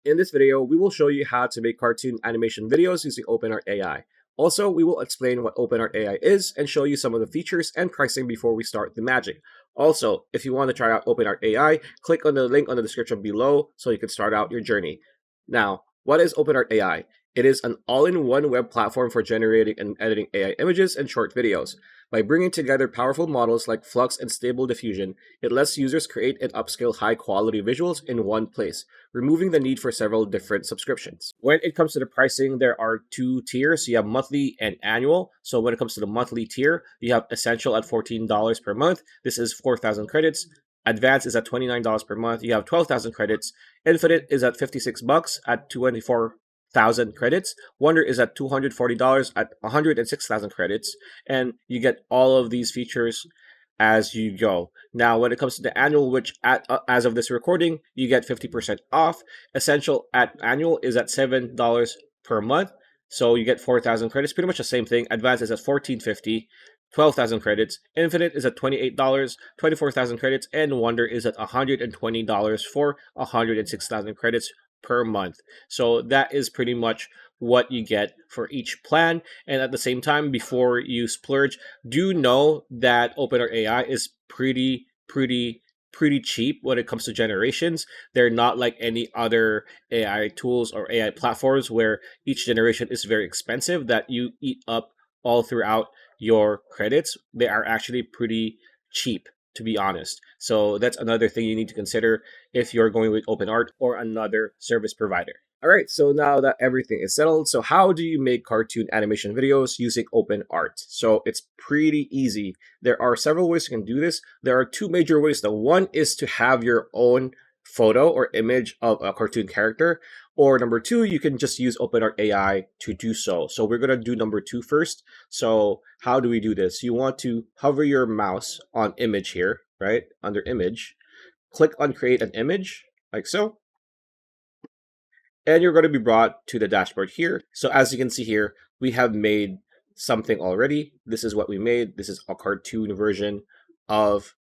In this video, we will show you how to make cartoon animation videos using OpenArt AI. Also, we will explain what OpenArt AI is and show you some of the features and pricing before we start the magic. Also, if you want to try out OpenArt AI, click on the link on the description below so you can start out your journey. Now, what is OpenArt AI? It is an all-in-one web platform for generating and editing AI images and short videos. By bringing together powerful models like Flux and Stable Diffusion, it lets users create and upscale high-quality visuals in one place, removing the need for several different subscriptions. When it comes to the pricing, there are two tiers. You have monthly and annual. So when it comes to the monthly tier, you have Essential at $14 per month. This is 4,000 credits. Advanced is at $29 per month. You have 12,000 credits. Infinite is at $56 at 24,000 credits. Wonder is at $240 at 106,000 credits. And you get all of these features as you go. Now, when it comes to the annual, which as of this recording, you get 50% off. Essential at annual is at $7 per month. So you get 4,000 credits, pretty much the same thing. Advanced is at $14.50, 12,000 credits. Infinite is at $28, 24,000 credits. And Wonder is at $120 for 106,000 credits per month. So that is pretty much what you get for each plan. And at the same time, before you splurge, do know that OpenArt AI is pretty cheap when it comes to generations. They're not like any other AI tools or AI platforms where each generation is very expensive that you eat up all throughout your credits. They are actually pretty cheap, to be honest. So that's another thing you need to consider if you're going with OpenArt or another service provider. All right, so now that everything is settled, so how do you make cartoon animation videos using OpenArt? So it's pretty easy. There are several ways you can do this. There are two major ways. The one is to have your own photo or image of a cartoon character, or number two, you can just use OpenArt AI to do so. So we're going to do number two first. So how do we do this? You want to hover your mouse on image here, right? Under image, click on create an image like so. And you're going to be brought to the dashboard here. So as you can see here, we have made something already. This is what we made. This is a cartoon version of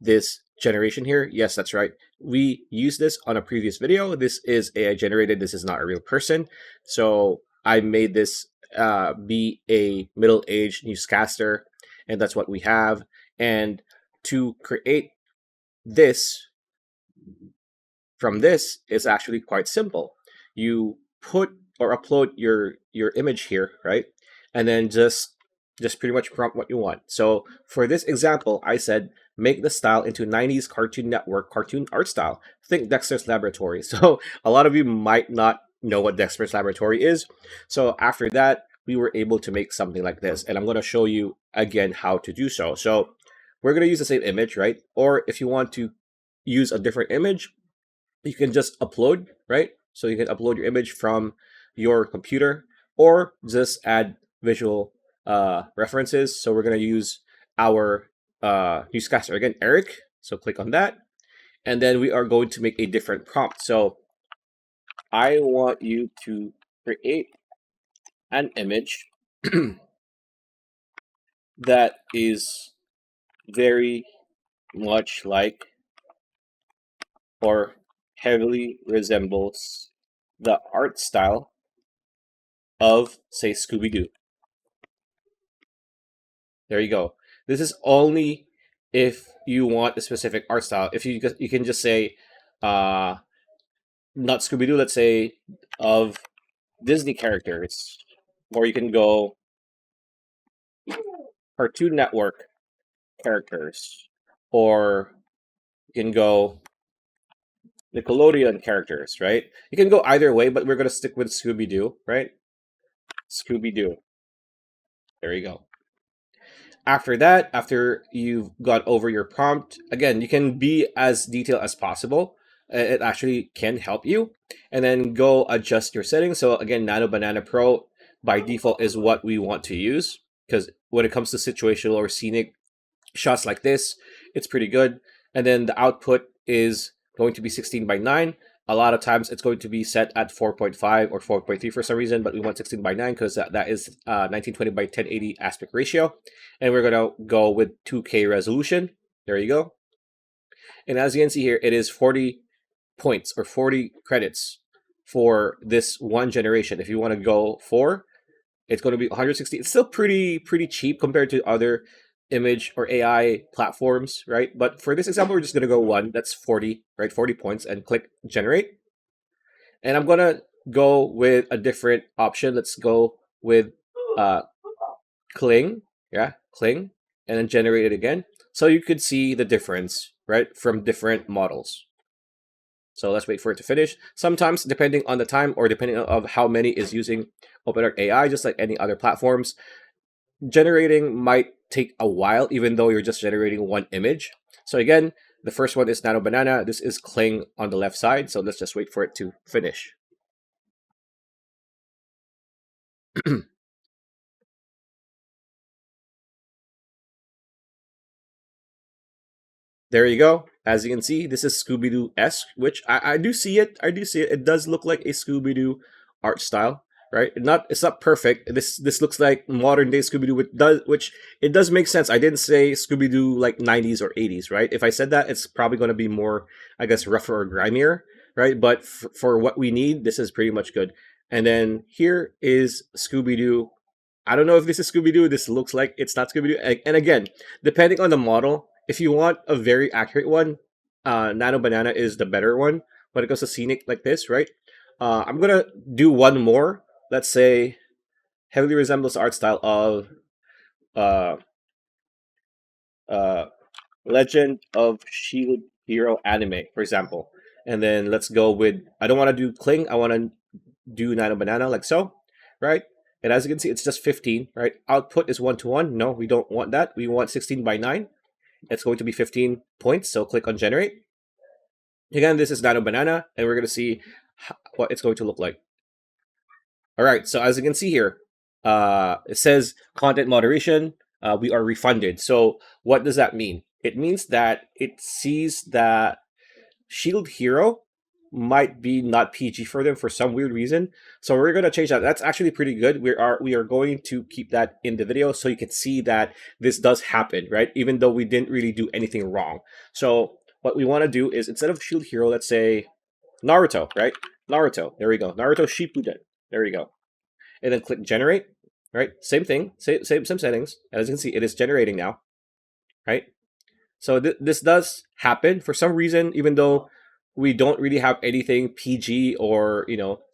this generation here. Yes, that's right. We used this on a previous video. This is AI generated. This is not a real person. So I made this be a middle-aged newscaster, and that's what we have. And to create this from this is actually quite simple. You put or upload your image here, right? And then just pretty much prompt what you want. So for this example, I said make the style into 90s Cartoon Network cartoon art style. Think Dexter's Laboratory. So a lot of you might not know what Dexter's Laboratory is. So after that, we were able to make something like this. And I'm going to show you again how to do so. So we're going to use the same image, right? Or if you want to use a different image, you can just upload, right? So you can upload your image from your computer or just add visual references. So we're going to use our newscaster again, Eric. So click on that. And then we are going to make a different prompt. So I want you to create an image that is very much like or heavily resembles the art style of, say, Scooby-Doo. There you go. This is only if you want a specific art style. If you can just say, not Scooby-Doo, let's say of Disney characters, or you can go Cartoon Network characters, or you can go Nickelodeon characters, right? You can go either way, but we're going to stick with Scooby-Doo, right? Scooby-Doo. There you go. After that, after you've got over your prompt, again, you can be as detailed as possible. It actually can help you. And then go adjust your settings. So again, Nano Banana Pro by default is what we want to use, because when it comes to situational or scenic shots like this, it's pretty good. And then the output is going to be 16:9. A lot of times it's going to be set at 4.5 or 4.3 for some reason, but we want 16:9 because that is 1920 by 1080 aspect ratio. And we're going to go with 2K resolution. There you go. And as you can see here, it is 40 points or 40 credits for this one generation. If you want to go 4, it's going to be 160. It's still pretty cheap compared to other image or AI platforms, right? But for this example, we're just going to go 1. That's 40, right? 40 points, and click generate. And I'm going to go with a different option. Let's go with uh, cling, yeah, cling, and then generate it again. So you could see the difference, right, from different models. So let's wait for it to finish. Sometimes, depending on the time or depending on how many is using OpenArt AI, just like any other platforms, generating might take a while, even though you're just generating one image. So again, the first one is Nano Banana. This is Cling on the left side. So let's just wait for it to finish. There you go. As you can see, this is Scooby-Doo-esque, which I do see it. I do see it. It does look like a Scooby-Doo art style, right? It's not perfect. This looks like modern day Scooby-Doo, which it does make sense. I didn't say Scooby-Doo like 90s or 80s, right? If I said that, it's probably going to be more, I guess, rougher or grimier, right? But for what we need, this is pretty much good. And then here is Scooby-Doo. I don't know if this is Scooby-Doo. This looks like it's not Scooby-Doo. And again, depending on the model, if you want a very accurate one, Nano Banana is the better one when it comes to scenic like this, right? I'm gonna do one more. Let's say heavily resembles the art style of uh, uh, Legend of Shield Hero anime, for example. And then let's go with, I don't want to do Cling. I want to do Nano Banana like so, right? And as you can see, it's just 15, right? Output is 1-to-1. No, we don't want that. We want 16 by 9. It's going to be 15 points. So click on generate. Again, this is Nano Banana, and we're going to see what it's going to look like. All right, so as you can see here, it says content moderation. We are refunded. So what does that mean? It means that it sees that Shield Hero might be not PG for them for some weird reason. So we're going to change that. That's actually pretty good. We are going to keep that in the video so you can see that this does happen, right? Even though we didn't really do anything wrong. So what we want to do is, instead of Shield Hero, let's say Naruto, right? Naruto. There we go. Naruto Shippuden. There we go. And then click generate, right? Same thing, same settings. As you can see, it is generating now, right? So this does happen for some reason, even though we don't really have anything PG or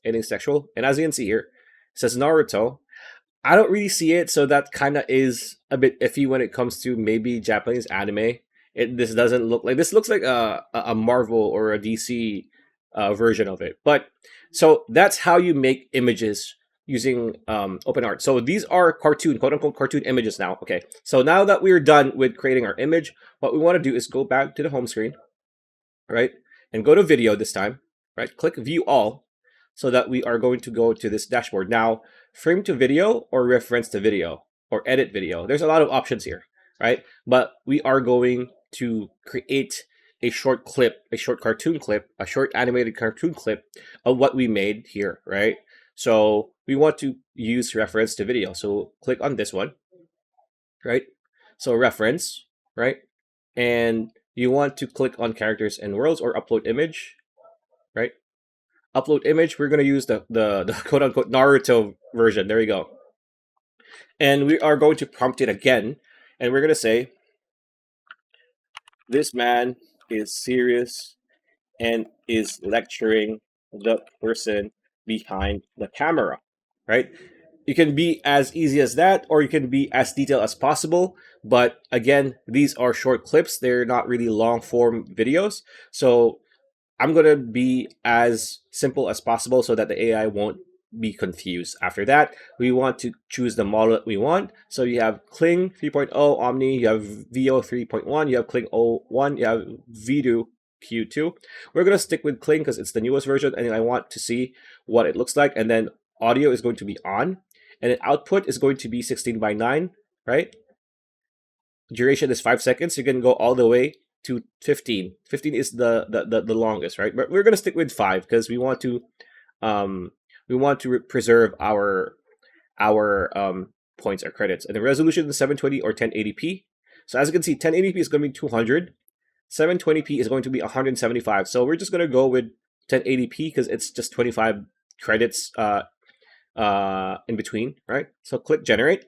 anything sexual. And as you can see here, it says Naruto. I don't really see it, so that kind of is a bit iffy when it comes to maybe Japanese anime. This doesn't look like, this looks like a Marvel or a DC version of it. But so that's how you make images using OpenArt. So these are cartoon, quote unquote, cartoon images now. Okay, so now that we're done with creating our image, what we want to do is go back to the home screen, right? And go to video this time, right? Click view all, so that we are going to go to this dashboard. Now, frame to video or reference to video or edit video. There's a lot of options here, right? But we are going to create a short clip, a short cartoon clip, a short animated cartoon clip of what we made here, right? So we want to use reference to video. So click on this one, right? So reference, right? And you want to click on characters and worlds or upload image, right? Upload image. We're going to use the quote unquote Naruto version. There you go. And we are going to prompt it again. And we're going to say, this man is serious and is lecturing the person behind the camera, right? You can be as easy as that, or you can be as detailed as possible. But again, these are short clips. They're not really long form videos. So I'm going to be as simple as possible so that the AI won't be confused. After that, we want to choose the model that we want. So you have Cling 3.0 Omni, you have VO 3.1, you have Cling 01, you have Vido Q2. We're going to stick with Cling because it's the newest version and I want to see what it looks like. And then audio is going to be on. And then output is going to be 16 by 9, right? Duration is 5 seconds. You can go all the way to 15. 15 is the longest, right? But we're going to stick with 5 because we want to preserve our points or credits. And the resolution is 720 or 1080p. So as you can see, 1080p is going to be 200. 720p is going to be 175. So we're just going to go with 1080p because it's just 25 credits in between, right? So click generate.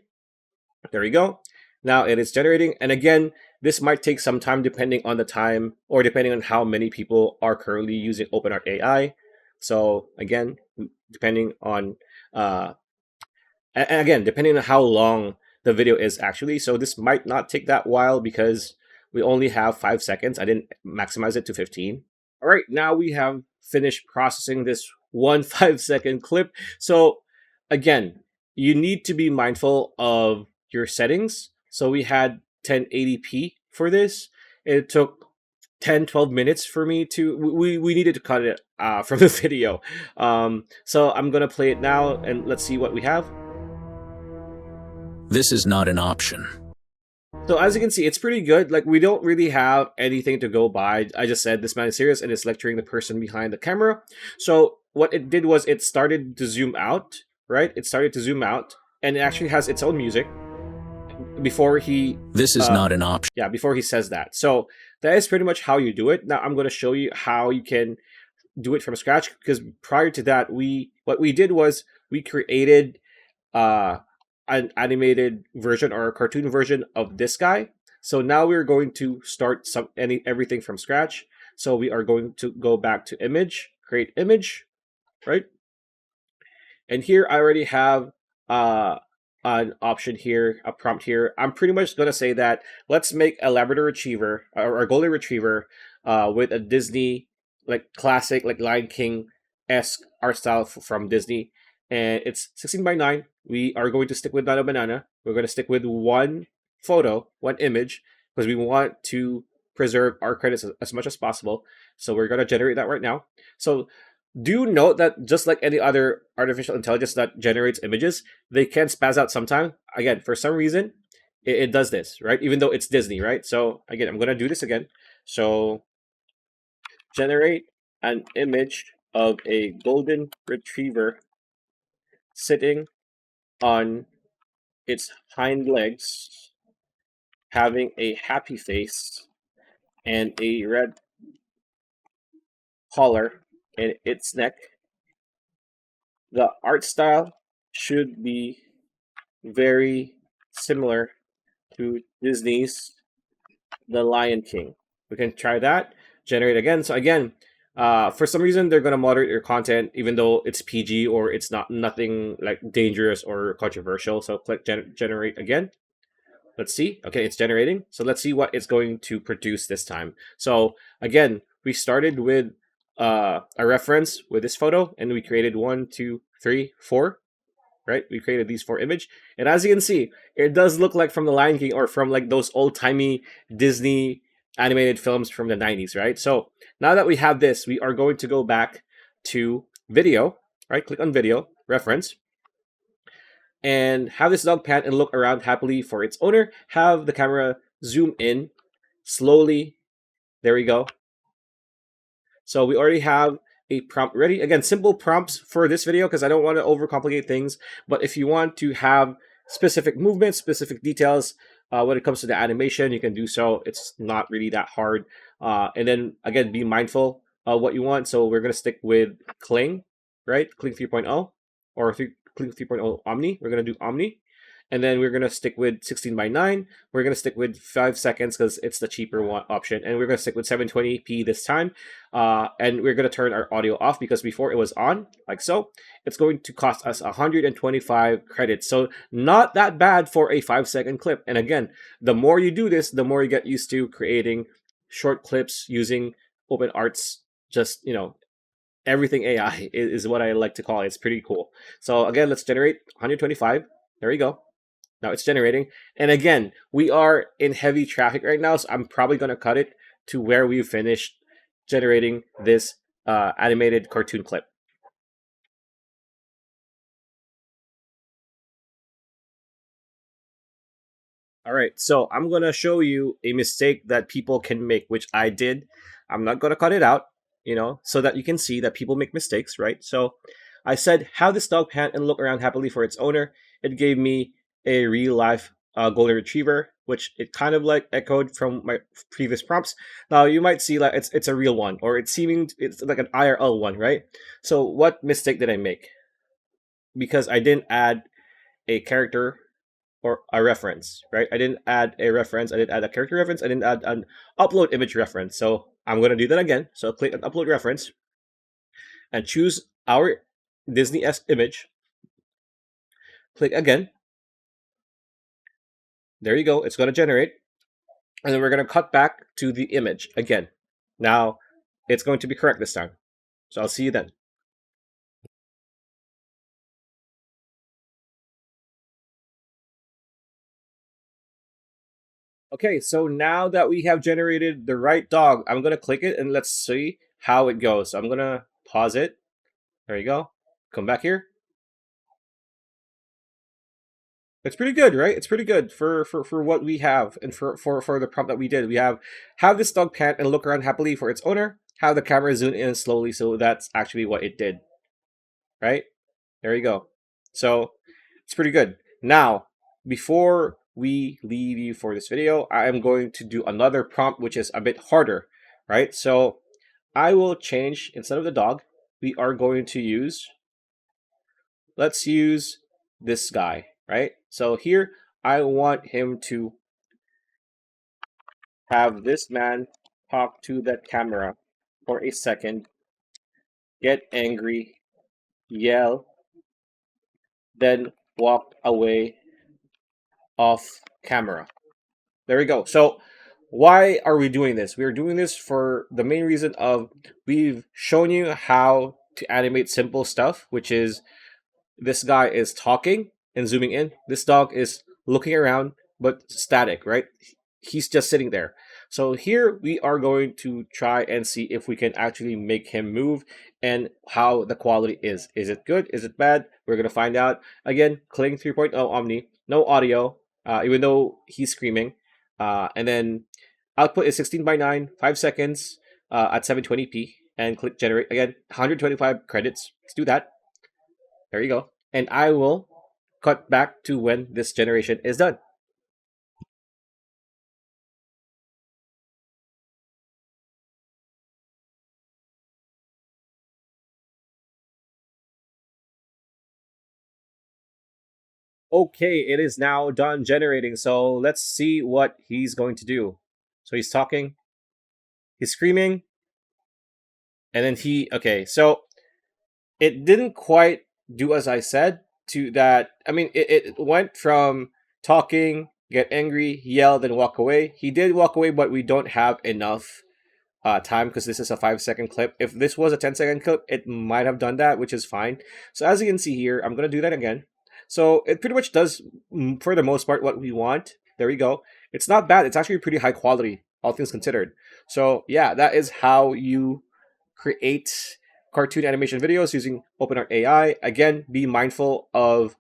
There we go. Now it is generating. And again, this might take some time depending on the time or depending on how many people are currently using OpenArt AI. So again, depending on and again, depending on how long the video is actually. So this might not take that while because we only have 5 seconds. I didn't maximize it to 15. All right, now we have finished processing this one 5 second clip. So again, you need to be mindful of your settings. So we had 1080p for this. It took 10-12 minutes for me to we needed to cut it from the video. So I'm gonna play it now and let's see what we have. This is not an option. So as you can see, it's pretty good. Like, we don't really have anything to go by. I just said this man is serious and is lecturing the person behind the camera. So what it did was it started to zoom out, right? It started to zoom out and it actually has its own music before he... This is not an option. Yeah, before he says that. So that is pretty much how you do it. Now I'm going to show you how you can do it from scratch, because prior to that, what we did was we created an animated version or a cartoon version of this guy. So now we're going to start everything from scratch. So we are going to go back to image, create image, right? And here I already have an option here, a prompt here. I'm pretty much going to say that let's make a Labrador Retriever or a Golden Retriever with a Disney, like classic, like Lion King-esque art style from Disney. And it's 16:9. We are going to stick with Nana Banana. We're going to stick with one photo, one image, because we want to preserve our credits as much as possible. So we're going to generate that right now. So do note that just like any other artificial intelligence that generates images, they can spaz out sometime. Again, for some reason, it does this, right? Even though it's Disney, right? So again, I'm going to do this again. So generate an image of a golden retriever sitting on its hind legs, having a happy face and a red collar in its neck. The art style should be very similar to Disney's The Lion King. We can try that, generate again. So again, for some reason they're gonna moderate your content even though it's PG or it's nothing like dangerous or controversial. So click generate again. Let's see. Okay, it's generating. So let's see what it's going to produce this time. So again, we started with a reference with this photo and we created 1, 2, 3, 4. Right? We created these 4 images. And as you can see, it does look like from the Lion King or from like those old-timey Disney animated films from the 90s, right? So now that we have this, we are going to go back to video, right? Click on video, reference, and have this dog pan and look around happily for its owner. Have the camera zoom in slowly. There we go. So we already have a prompt ready. Again, simple prompts for this video because I don't want to overcomplicate things. But if you want to have specific movements, specific details when it comes to the animation, you can do so. It's not really that hard. And then again, be mindful of what you want. So we're going to stick with Kling, right? Kling 3.0 or Kling 3.0 Omni. We're going to do Omni. And then we're going to stick with 16:9. We're going to stick with 5 seconds because it's the cheaper one option. And we're going to stick with 720p this time. And we're going to turn our audio off because before it was on, like so. It's going to cost us 125 credits. So not that bad for a 5-second clip. And again, the more you do this, the more you get used to creating short clips using OpenArt's just, everything AI is what I like to call it. It's pretty cool. So again, let's generate 125. There we go. Now it's generating. And again, we are in heavy traffic right now, so I'm probably going to cut it to where we've finished generating this animated cartoon clip. All right, so I'm going to show you a mistake that people can make, which I did. I'm not going to cut it out, so that you can see that people make mistakes, right? So I said, have this dog pant and look around happily for its owner. It gave me a real life golden retriever. which it kind of like echoed from my previous prompts. Now you might see like it's a real one, or it's like an IRL one, right? So what mistake did I make? Because I didn't add a character or a reference, right? I didn't add a reference. I didn't add a character reference. I didn't add an upload image reference. So I'm gonna do that again. So click on upload reference and choose our Disney S image. Click again. There you go. It's gonna generate, and then we're gonna cut back to the image again. Now it's going to be correct this time. So I'll see you then. Okay, so now that we have generated the right dog, I'm gonna click it and let's see how it goes. So I'm gonna pause it. There you go. Come back here. It's pretty good, right? It's pretty good for what we have and for the prompt that we did. We have this dog pant and look around happily for its owner. Have the camera zoom in slowly, so that's actually what it did, right? There you go. So it's pretty good. Now, before we leave you for this video, I am going to do another prompt which is a bit harder, right? So I will change, instead of the dog, we are going to use, let's use this guy, right? So here I want him to have this man talk to that camera for a second, get angry, yell, then walk away off camera. There we go. So why are we doing this? We are doing this for the main reason of we've shown you how to animate simple stuff, which is this guy is talking and zooming in. This dog is looking around but static, right? He's just sitting there. So here we are going to try and see if we can actually make him move and how the quality is. Is it good? Is it bad? We're going to find out. Again, clicking 3.0 Omni, no audio, even though he's screaming. And then output is 16 by 9, 5 seconds at 720p. And click generate. Again, 125 credits. Let's do that. There you go. And I will cut back to when this generation is done. Okay, it is now done generating. So let's see what he's going to do. So he's talking, he's screaming, and then okay, so it didn't quite do as I said to that. I mean, it went from talking, get angry, yell, then walk away. He did walk away, but we don't have enough time because this is a 5 second clip. If this was a 10 second clip, it might have done that, which is fine. So as you can see here, I'm going to do that again. So it pretty much does, for the most part, what we want. There we go. It's not bad. It's actually pretty high quality, all things considered. So yeah, that is how you create cartoon animation videos using OpenArt AI. Again, be mindful of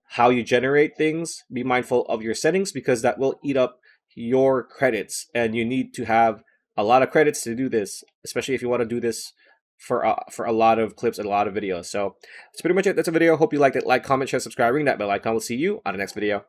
how you generate things. Be mindful of your settings because that will eat up your credits, and you need to have a lot of credits to do this, especially if you want to do this for a lot of clips and a lot of videos. So that's pretty much it. That's a video. Hope you liked it. Like, comment, share, subscribe, ring that bell icon. We'll see you on the next video.